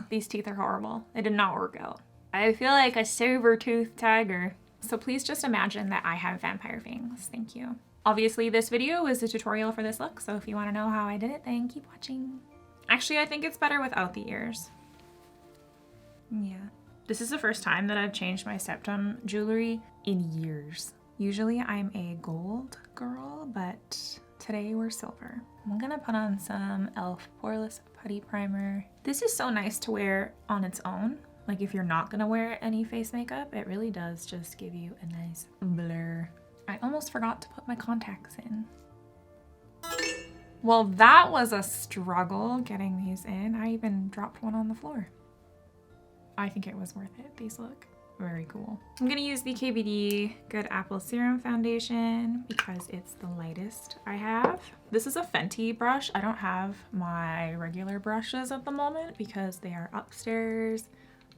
these teeth are horrible. They did not work out. I feel like a saber-toothed tiger. So please just imagine that I have vampire fangs. Thank you. Obviously, this video is a tutorial for this look, so if you want to know how I did it, then keep watching. Actually, I think it's better without the ears. Yeah. This is the first time that I've changed my septum jewelry in years. Usually I'm a gold girl, but today we're silver. I'm gonna put on some e.l.f. poreless putty primer. This is so nice to wear on its own. Like if you're not gonna wear any face makeup, it really does just give you a nice blur. I almost forgot to put my contacts in. Well, that was a struggle getting these in. I even dropped one on the floor. I think it was worth it. These look very cool. I'm gonna use the KVD Good Apple Serum Foundation because it's the lightest I have. This is a Fenty brush. I don't have my regular brushes at the moment because they are upstairs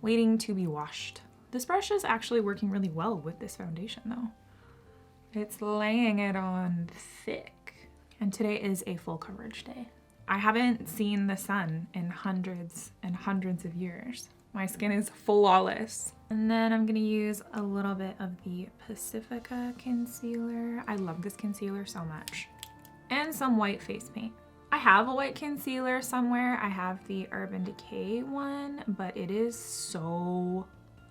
waiting to be washed. This brush is actually working really well with this foundation though. It's laying it on thick. And today is a full coverage day. I haven't seen the sun in hundreds and hundreds of years. My skin is flawless. And then I'm gonna use a little bit of the Pacifica concealer. I love this concealer so much. And some white face paint. I have a white concealer somewhere. I have the Urban Decay one, but it is so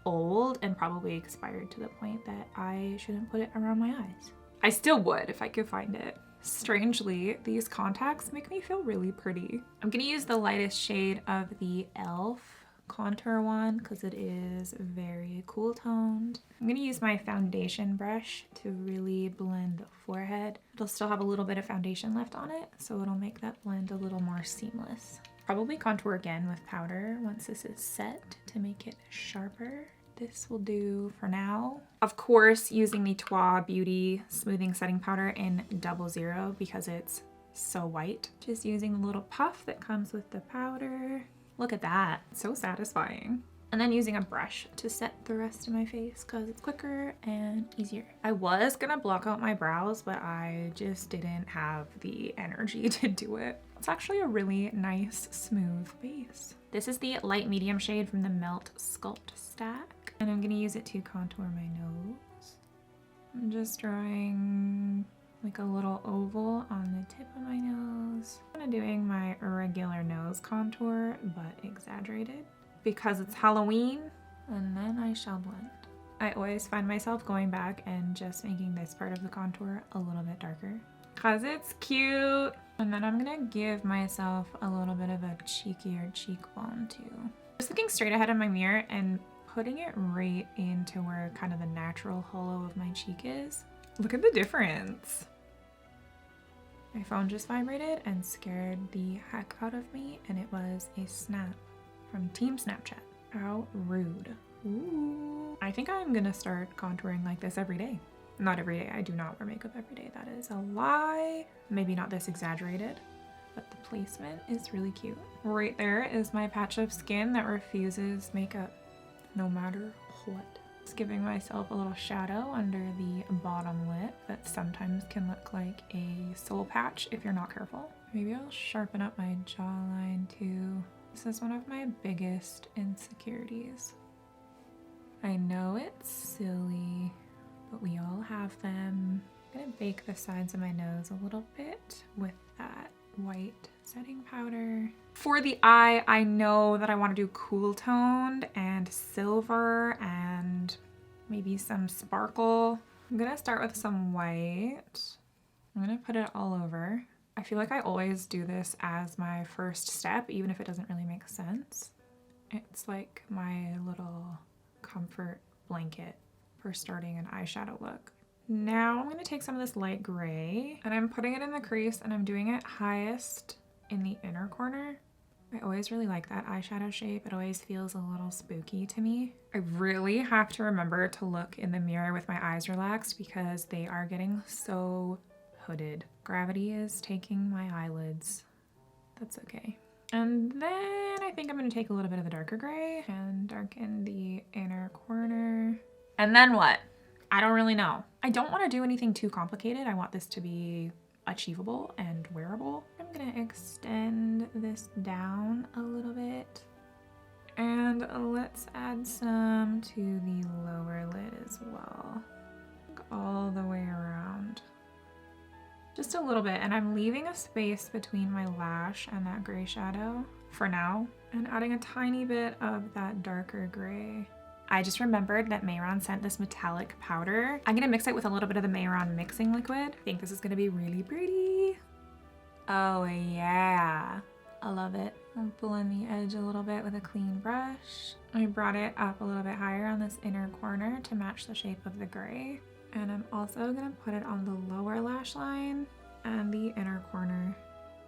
old and probably expired to the point that I shouldn't put it around my eyes. I still would if I could find it. Strangely, these contacts make me feel really pretty. I'm gonna use the lightest shade of the e.l.f. contour one because it is very cool toned. I'm gonna use my foundation brush to really blend the forehead. It'll still have a little bit of foundation left on it, so it'll make that blend a little more seamless. Probably contour again with powder once this is set to make it sharper. This will do for now. Of course, using the Twa Beauty Smoothing Setting Powder in 00 because it's so white. Just using the little puff that comes with the powder. Look at that, so satisfying. And then using a brush to set the rest of my face because it's quicker and easier. I was gonna block out my brows, but I just didn't have the energy to do it. It's actually a really nice, smooth base. This is the light medium shade from the Melt Sculpt Stack. And I'm gonna use it to contour my nose. I'm just drawing like a little oval on the tip of my nose. I'm kind of doing my regular nose contour, but exaggerated because it's Halloween, and then I shall blend. I always find myself going back and just making this part of the contour a little bit darker because it's cute. And then I'm gonna give myself a little bit of a cheekier cheekbone too. Just looking straight ahead in my mirror and putting it right into where kind of the natural hollow of my cheek is. Look at the difference. My phone just vibrated and scared the heck out of me, and it was a snap from Team Snapchat. How rude. Ooh. I think I'm gonna start contouring like this every day. Not every day, I do not wear makeup every day. That is a lie. Maybe not this exaggerated, but the placement is really cute. Right there is my patch of skin that refuses makeup, no matter what. Just giving myself a little shadow under the bottom lip that sometimes can look like a soul patch if you're not careful. Maybe I'll sharpen up my jawline too. This is one of my biggest insecurities. I know it's silly, but we all have them. I'm gonna bake the sides of my nose a little bit with that white setting powder. For the eye, I know that I want to do cool toned and silver and maybe some sparkle. I'm gonna start with some white. I'm gonna put it all over. I feel like I always do this as my first step, even if it doesn't really make sense. It's like my little comfort blanket for starting an eyeshadow look. Now I'm gonna take some of this light gray and I'm putting it in the crease and I'm doing it highest in the inner corner. I always really like that eyeshadow shape. It always feels a little spooky to me. I really have to remember to look in the mirror with my eyes relaxed because they are getting so hooded. Gravity is taking my eyelids. That's okay. And then I think I'm gonna take a little bit of the darker gray and darken the inner corner. And then what? I don't really know. I don't want to do anything too complicated. I want this to be achievable and wearable. I'm gonna extend this down a little bit And let's add some to the lower lid as well. All the way around. Just a little bit, and I'm leaving a space between my lash and that gray shadow for now, and adding a tiny bit of that darker gray. I just remembered that Mehron sent this metallic powder. I'm gonna mix it with a little bit of the Mehron mixing liquid. I think this is gonna be really pretty. Oh yeah, I love it. I'll blend the edge a little bit with a clean brush. I brought it up a little bit higher on this inner corner to match the shape of the gray. And I'm also gonna put it on the lower lash line and the inner corner.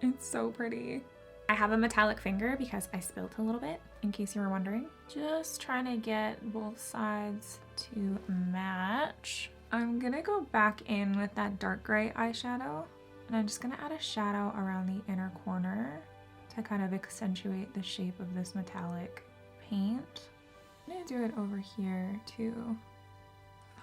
It's so pretty. I have a metallic finger because I spilt a little bit, in case you were wondering. Just trying to get both sides to match. I'm gonna go back in with that dark gray eyeshadow, and I'm just gonna add a shadow around the inner corner to kind of accentuate the shape of this metallic paint. I'm gonna do it over here too.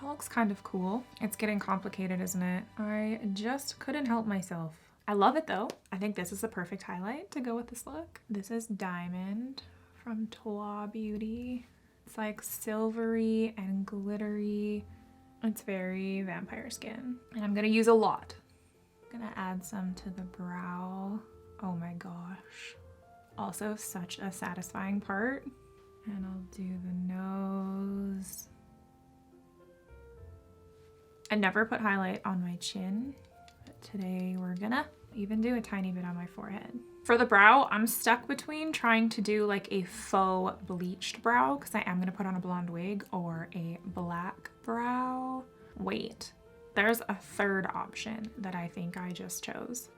That looks kind of cool. It's getting complicated, isn't it? I just couldn't help myself. I love it though. I think this is the perfect highlight to go with this look. This is Diamond from Toa Beauty. It's like silvery and glittery. It's very vampire skin. And I'm gonna use a lot. I'm gonna add some to the brow. Oh my gosh. Also such a satisfying part. And I'll do the nose. I never put highlight on my chin, but today we're gonna even do a tiny bit on my forehead. For the brow, I'm stuck between trying to do like a faux bleached brow because I am gonna put on a blonde wig, or a black brow. Wait, there's a third option that I think I just chose.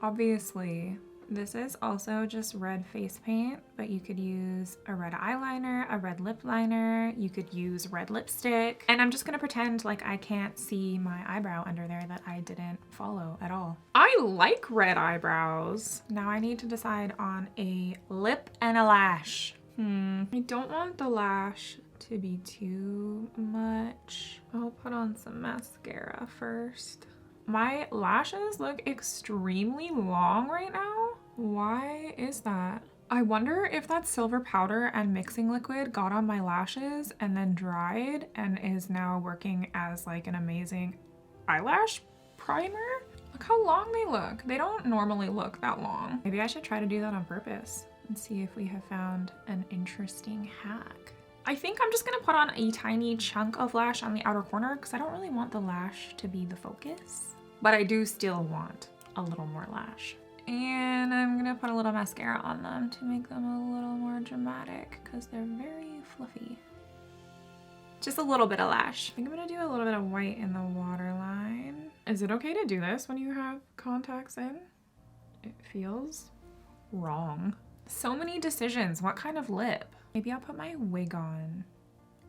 Obviously, this is also just red face paint, but you could use a red eyeliner, a red lip liner, you could use red lipstick, and I'm just gonna pretend like I can't see my eyebrow under there that I didn't follow at all. I like red eyebrows. Now I need to decide on a lip and a lash. I don't want the lash to be too much. I'll put on some mascara first. My lashes look extremely long right now. Why is that? I wonder if that silver powder and mixing liquid got on my lashes and then dried and is now working as like an amazing eyelash primer. Look how long they look. They don't normally look that long. Maybe I should try to do that on purpose and see if we have found an interesting hack. I think I'm just gonna put on a tiny chunk of lash on the outer corner because I don't really want the lash to be the focus, but I do still want a little more lash. And I'm gonna put a little mascara on them to make them a little more dramatic because they're very fluffy. Just a little bit of lash. I think I'm gonna do a little bit of white in the waterline. Is it okay to do this when you have contacts in? It feels wrong. So many decisions. What kind of lip? Maybe I'll put my wig on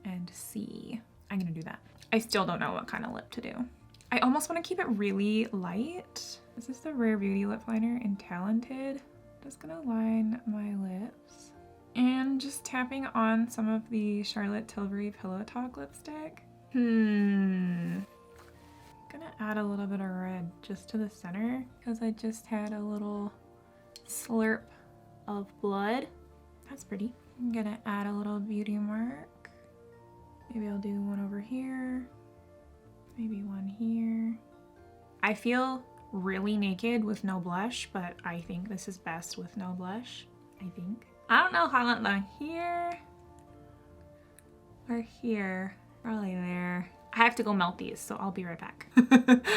and see. I'm gonna do that. I still don't know what kind of lip to do. I almost want to keep it really light. This is the Rare Beauty lip liner in Talented. Just gonna line my lips and just tapping on some of the Charlotte Tilbury Pillow Talk lipstick. Gonna add a little bit of red just to the center because I just had a little slurp of blood. That's pretty. I'm gonna add a little beauty mark. Maybe I'll do one over here. Maybe one here. I feel really naked with no blush, but I think this is best with no blush, I think. I don't know how I went here or here, probably there. I have to go melt these, so I'll be right back.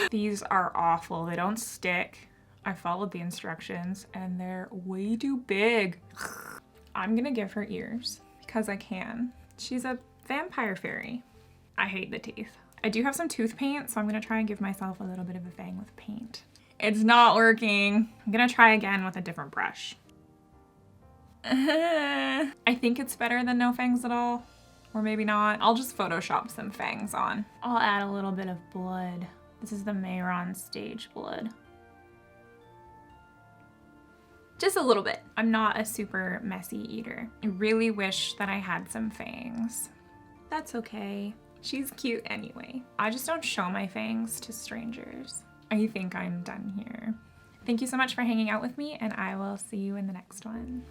These are awful, they don't stick. I followed the instructions and they're way too big. I'm gonna give her ears because I can. She's a vampire fairy. I hate the teeth. I do have some tooth paint, so I'm gonna try and give myself a little bit of a fang with paint. It's not working. I'm gonna try again with a different brush. I think it's better than no fangs at all, or maybe not. I'll just Photoshop some fangs on. I'll add a little bit of blood. This is the Mehron Stage Blood. Just a little bit. I'm not a super messy eater. I really wish that I had some fangs. That's okay. She's cute anyway. I just don't show my fangs to strangers. I think I'm done here. Thank you so much for hanging out with me, and I will see you in the next one.